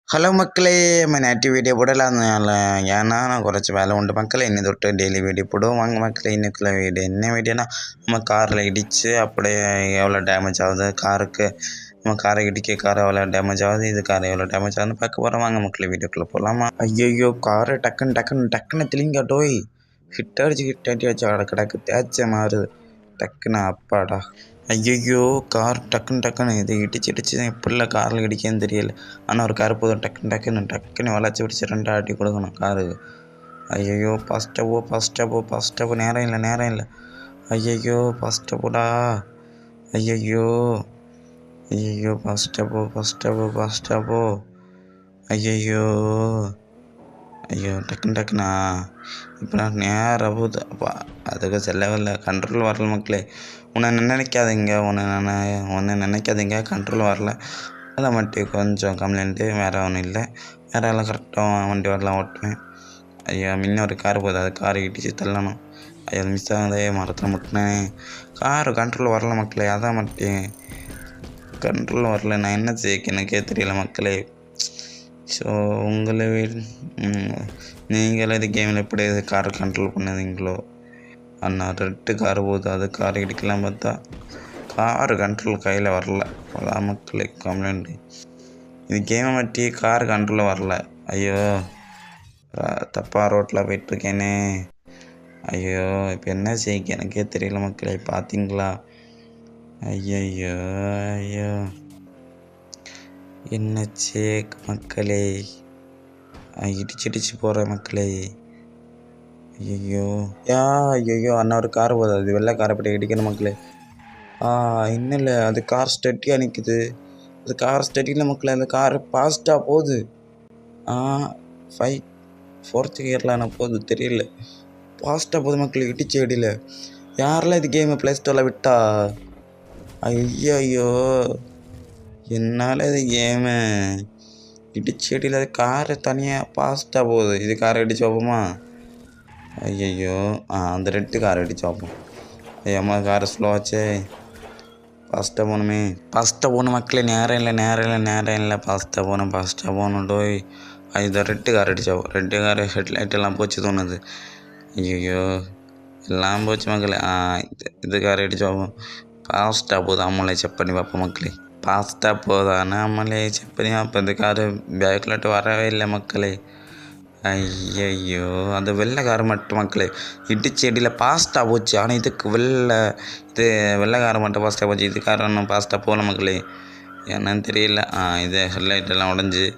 hello മക്കളെ manatee video போடலாம்னு ஏன்னா நான் കുറച്ച് வேலை ഉണ്ട് മക്കളെ ഇനി തൊട്ട് டெய்லி வீடியோ போடுவோம் வாங்க மக்களே இன்னைக்குள்ள வீடியோ என்ன வீடியோனா நம்ம காரில் இடித்து அப்படியே எவ்வளோ டேமேஜ் ஆகுது காருக்கு நம்ம காரை இடிக்க கார் எவ்வளோ டேமேஜ் ஆகுது இது கார் எவ்வளோ டேமேஜ் ஆகுதுன்னு பார்க்க போகிறோம் வாங்க மக்களே வீடியோக்குள்ளே போகலாமா ஐயோ காரை டக்குன்னு திளிங்கட்டோய் ஹிட் அடிச்சு வச்சு கிடக்கு தேய்ச்ச மாறுது டக்குன்னு அப்பாடா ஐயோ கார் டக்குன்னு இது இடிச்சு எப்படிலாம் காரில் இடிக்கன்னு தெரியல ஆனால் ஒரு கார் போதும் டக்குன்னு வளைச்சி பிடிச்சி ரெண்டு ஆட்டி கொடுக்கணும் காருக்கு ஐயோ ஃபஸ்ட்டப்போ நேரம் இல்லை ஐயோ ஃபஸ்ட்டப்போடா ஐயோ ஃபஸ்ட்டப்போ ஐயோ டக்குண்ணா இப்போ நான் நேராக போகுது அப்பா அதுக்கு செல்லவில்லை கண்ட்ரோல் வரல மக்களே உன்னை நினைக்காதீங்க கண்ட்ரோல் வரல அதில் மட்டும் கொஞ்சம் கம்ப்ளைண்ட்டு வேறு ஒன்றும் இல்லை வேறு எல்லாம் கரெக்டாக வண்டி வரலாம் ஓட்டுவேன் ஐயோ முன்ன ஒரு கார் போகுது அது கார் இடிச்சு தள்ளணும் ஐயோ மிஸ் ஆகுதே மரத்தில் முட்டினேன் கார் கண்ட்ரோல் வரல மக்களே அதான் மட்டும் கண்ட்ரோல் வரல நான் என்ன செய்ய எனக்கே தெரியல மக்களே ஸோ நீங்களே இது கேமில் எப்படி காரை கண்ட்ரோல் பண்ணுவீங்களோ அண்ணா ரெட்டு கார் போகுது அது கார் இடிக்கலாம் பார்த்தா கார் கண்ட்ரோல் கையில் வரல அதான் மக்களே கம்ப்ளைண்ட்டு இது கேமை பற்றி கார் கண்ட்ரோலில் வரல ஐயோ தப்பாக ரோட்டில் போயிட்டுருக்கேனே ஐயோ இப்போ என்ன செய்ய எனக்கே தெரியல மக்களே பார்த்தீங்களா ஐயோ என்ன சேக் மக்களே இடிச்சு போகிற மக்களே ஐயோ அண்ணா ஒரு கார் போகுது அது வெள்ளை காரை பற்றி இடிக்கணும் மக்களே இன்னும் இல்லை அது கார் ஸ்டெட்டியாக நிற்குது அது கார் ஸ்டெட்டியில் மக்களே அந்த கார் ஃபாஸ்ட்டாக போகுது 4th கியரில் ஆனால் போகுது தெரியல ஃபாஸ்ட்டாக போகுது மக்களே இடிச்சு அடியில் யாரெல்லாம் இது கேமை ப்ளே ஸ்டோரில் விட்டா ஐயோ என்னால் இது கேமு இடிச்சு அடியில் அது காரை தனியாக ஃபாஸ்ட்டாக போகுது இது காரை இடிச்சு வைப்போமா ஐயோ அந்த ரெட்டு காரை அடிச்சு வைப்போம் ஐயம்மா காரை ஸ்லோவாச்சே ஃபாஸ்ட்டாக போகணும் மக்களே நேரம் இல்லை ஃபாஸ்ட்டாக போகணும் டோய் இது ரெட்டு கார் அடிச்சோம் ரெட்டு கார் ஹெட்லைட் எல்லாம் போச்சு தோணுது ஐயோ எல்லாம் போச்சு மக்களே இது காரை அடிச்சு வைப்போம் ஃபாஸ்ட்டாக போகுது அம்மளை செக் பண்ணி பார்ப்போம் மக்களே ஃபாஸ்ட்டாக போதானே அம்மளே செக் பண்ணி பார்ப்போம் இந்த காரு பேக்லட்டு வரவே இல்லை மக்களே ஐயோ அந்த வெள்ளை கார் மட்டும் மக்களே இடிச்சு அடியில் ஃபாஸ்ட்டாக போச்சு ஆனால் இதுக்கு வெள்ளை கார் மட்டும் ஃபாஸ்ட்டாக போச்சு இது கார் ஒன்றும் ஃபாஸ்ட்டாக போகல மக்களே என்னன்னு தெரியல இது ஹெட்லைட் எல்லாம் உடஞ்சி